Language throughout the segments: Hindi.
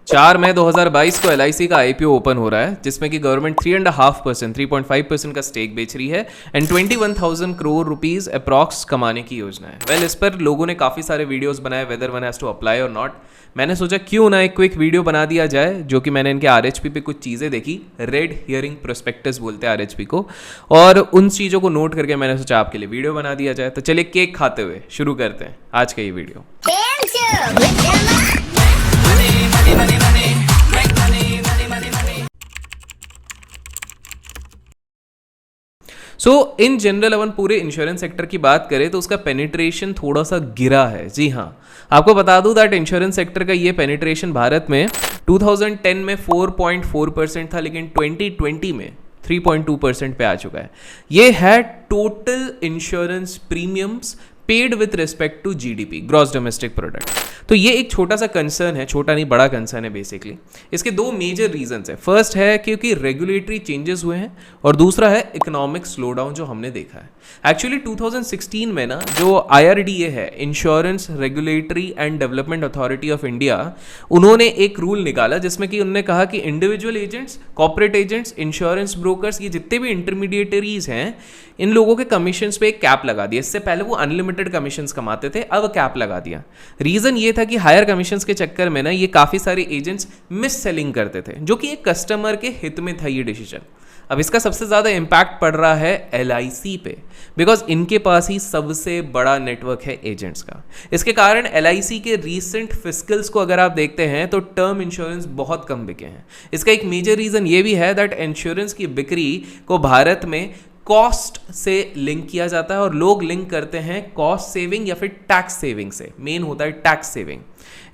4 मई 2022 को LIC का IPO ओपन हो रहा है, जिसमें कि गवर्नमेंट 3.5%, 3.5% का स्टेक बेच रही है एंड 21,000 करोड़ रुपीस अप्रॉक्स कमाने की योजना है। वेल, इस पर लोगों ने काफ़ी सारे वीडियोस बनाए, whether one has to apply और नॉट। मैंने सोचा क्यों ना एक क्विक वीडियो बना दिया जाए, जो कि मैंने इनके RHP पे कुछ चीज़ें देखी, रेड हियरिंग प्रोस्पेक्टस बोलते हैं RHP को, और उन चीज़ों को नोट करके मैंने सोचा आपके लिए वीडियो बना दिया जाए। तो चलिए केक खाते हुए शुरू करते हैं आज का ये वीडियो। सो इन जनरल अपन पूरे इंश्योरेंस सेक्टर की बात करें तो उसका पेनिट्रेशन थोड़ा सा गिरा है। जी हाँ, आपको बता दूं दैट इंश्योरेंस सेक्टर का ये पेनिट्रेशन भारत में 2010 में 4.4% था, लेकिन 2020 में 3.2% पे आ चुका है। ये है total insurance premiums paid with respect to GDP, gross domestic product. तो ये एक छोटा सा कंसर्न है, छोटा नहीं बड़ा कंसर्न है बेसिकली। इसके दो मेजर रीजंस है। फर्स्ट है क्योंकि रेगुलेटरी चेंजेस हुए हैं, और दूसरा है इकोनॉमिक स्लोडाउन जो हमने देखा है। एक्चुअली 2016 में ना जो IRDA है, insurance regulatory and development authority of India, उन्होंने एक रूल निकाला जिसमें कि उन्होंने कहा कि individual agents, corporate agents, insurance brokers, ये जितने भी इंटरमीडिएटरीज हैं, इन लोगों के कमीशंस पे एक कैप लगा दिया। इससे पहले वो अनलिमिटेड कमीशंस कमाते थे, अब कैप लगा दिया। रीजन ये था कि हायर कमीशंस के चक्कर में ना ये काफी सारे एजेंट्स मिस सेलिंग करते थे, जो कि एक कस्टमर के हित में था ये डिसीजन। अब इसका सबसे ज़्यादा इम्पैक्ट पड़ रहा है LIC पे, बिकॉज इनके पास ही सबसे बड़ा नेटवर्क है एजेंट्स का। इसके कारण LIC के रीसेंट फिस्कल्स को अगर आप देखते हैं तो टर्म इंश्योरेंस बहुत कम बिके हैं। इसका एक मेजर रीज़न ये भी है दैट इंश्योरेंस की बिक्री को भारत में कॉस्ट से लिंक किया जाता है, और लोग लिंक करते हैं कॉस्ट सेविंग या फिर टैक्स सेविंग से। मेन होता है टैक्स सेविंग।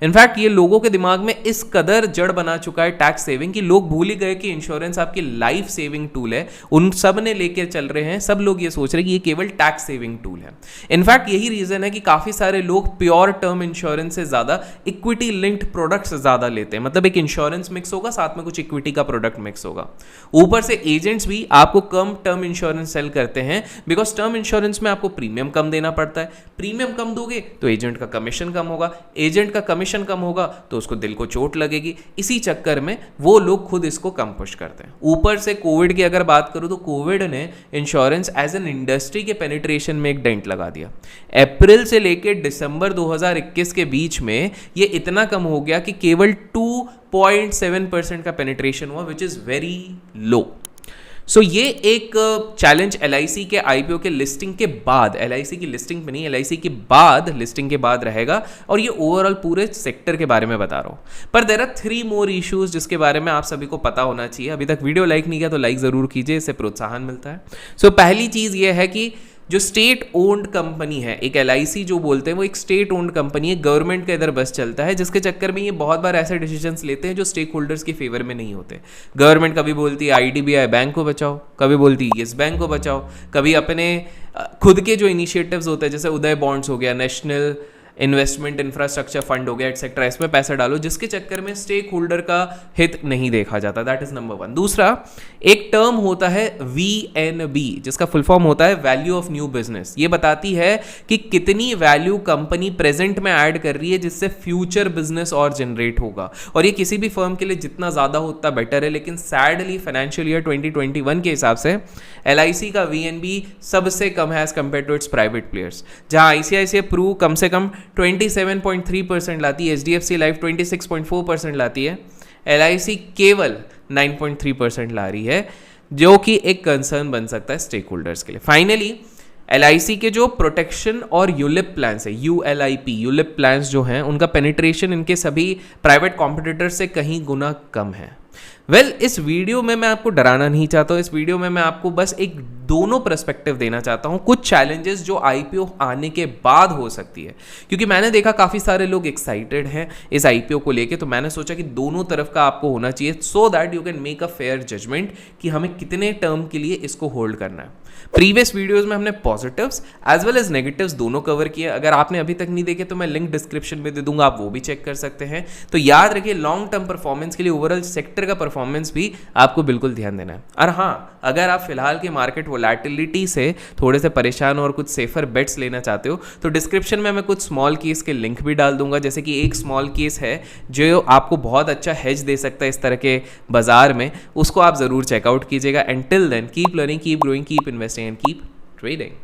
इनफैक्ट ये लोगों के दिमाग में इस कदर जड़ बना चुका है टैक्स सेविंग कि लोग भूल ही गए कि इंश्योरेंस आपकी लाइफ सेविंग टूल है। उन सब ने लेकर चल रहे हैं, सब लोग ये सोच रहे हैं कि ये केवल टैक्स सेविंग टूल है। इनफैक्ट यही रीजन है कि काफी सारे लोग प्योर टर्म इंश्योरेंस से ज्यादा इक्विटी लिंक्ड प्रोडक्ट्स ज्यादा लेते हैं। मतलब एक इंश्योरेंस मिक्स होगा, साथ में कुछ इक्विटी का प्रोडक्ट मिक्स होगा। ऊपर से एजेंट्स भी आपको कम टर्म इंश्योरेंस सेल करते हैं, बिकॉज टर्म इंश्योरेंस में आपको प्रीमियम कम देना पड़ता है। प्रीमियम कम दोगे तो एजेंट का कमीशन कम होगा, एजेंट का कमीशन कम होगा तो उसको दिल को चोट लगेगी। इसी चक्कर में वो लोग खुद इसको कम पुश करते हैं। ऊपर से कोविड की अगर बात करूं तो कोविड ने इंश्योरेंस एज एन इंडस्ट्री के पेनिट्रेशन में एक डेंट लगा दिया। अप्रैल से लेकर दिसंबर 2021 के बीच में ये इतना कम हो गया कि केवल 2.7% का पेनिट्रेशन हुआ, विच इज वेरी लो। सो ये एक चैलेंज LIC के IPO के लिस्टिंग के बाद, LIC की लिस्टिंग पे नहीं, LIC के बाद, लिस्टिंग के बाद रहेगा। और ये ओवरऑल पूरे सेक्टर के बारे में बता रहा हूँ। पर देयर आर 3 मोर इश्यूज जिसके बारे में आप सभी को पता होना चाहिए। अभी तक वीडियो लाइक नहीं किया तो लाइक ज़रूर कीजिए, इससे प्रोत्साहन मिलता है। सो पहली चीज़ ये है कि जो स्टेट ओन्ड कंपनी है, एक LIC जो बोलते हैं, वो एक स्टेट ओन्ड कंपनी है, गवर्नमेंट का इधर बस चलता है, जिसके चक्कर में ये बहुत बार ऐसे डिसीजंस लेते हैं जो स्टेक होल्डर्स के फेवर में नहीं होते। गवर्नमेंट कभी बोलती है IDBI बैंक को बचाओ, कभी बोलती है येस बैंक को बचाओ, कभी अपने खुद के जो इनिशिएटिव्स होते हैं, जैसे उदय बॉन्ड्स हो गया, नेशनल इन्वेस्टमेंट इंफ्रास्ट्रक्चर फंड हो गया, एक्सेट्रा, इसमें पैसा डालो, जिसके चक्कर में स्टेक होल्डर का हित नहीं देखा जाता। That is number 1। दूसरा, एक टर्म होता है VNB, जिसका फुल फॉर्म होता है वैल्यू ऑफ न्यू बिजनेस। ये बताती है कि कितनी वैल्यू कंपनी प्रेजेंट में ऐड कर रही है, जिससे फ्यूचर बिजनेस और जनरेट होगा। और ये किसी भी फर्म के लिए जितना ज्यादा हो उतना बेटर है। लेकिन सैडली फाइनेंशियल ईयर 2021 के हिसाब से LIC का VNB सबसे कम है as compare to its private players, जहां ICICI प्रू कम से कम 27.3% लाती है, HDFC लाइफ 26.4% लाती है, LIC केवल 9.3% ला रही है, जो कि एक कंसर्न बन सकता है स्टेक होल्डर्स के लिए। फाइनली LIC के जो प्रोटेक्शन और यूलिप प्लान्स है, ULIP, यूलिप प्लान्स जो हैं, उनका पेनिट्रेशन इनके सभी प्राइवेट कॉम्पिटिटर से कहीं गुना कम है। इस वीडियो में मैं आपको डराना नहीं चाहता हूँ। इस वीडियो में मैं आपको बस एक दोनों पर्सपेक्टिव देना चाहता हूँ, कुछ चैलेंजेस जो IPO आने के बाद हो सकती है। क्योंकि मैंने देखा काफ़ी सारे लोग एक्साइटेड हैं इस IPO को लेके, तो मैंने सोचा कि दोनों तरफ का आपको होना चाहिए, so that you can make a fair judgement कि हमें कितने टर्म के लिए इसको होल्ड करना है। प्रीवियस वीडियोस में हमने positives as well as negatives दोनों कवर किए। अगर आपने अभी तक नहीं देखे तो मैं लिंक डिस्क्रिप्शन में दे दूंगा, आप वो भी चेक कर सकते हैं। तो याद रखिए लॉन्ग टर्म परफॉर्मेंस के लिए ओवरऑल सेक्टर का परफॉर्मेंस भी आपको बिल्कुल ध्यान देना है। और हाँ, अगर आप फिलहाल के मार्केट वोलेटिलिटी से थोड़े से परेशान हो और कुछ सेफर बेट्स लेना चाहते हो तो डिस्क्रिप्शन में मैं कुछ स्मॉल केस के लिंक भी डाल दूंगा। जैसे कि एक स्मॉल केस है जो आपको बहुत अच्छा हेज दे सकता है इस तरह के बाजार में, उसको आप जरूर चेकआउट कीजिएगा। And till then keep learning, keep growing, keep investing and keep trading.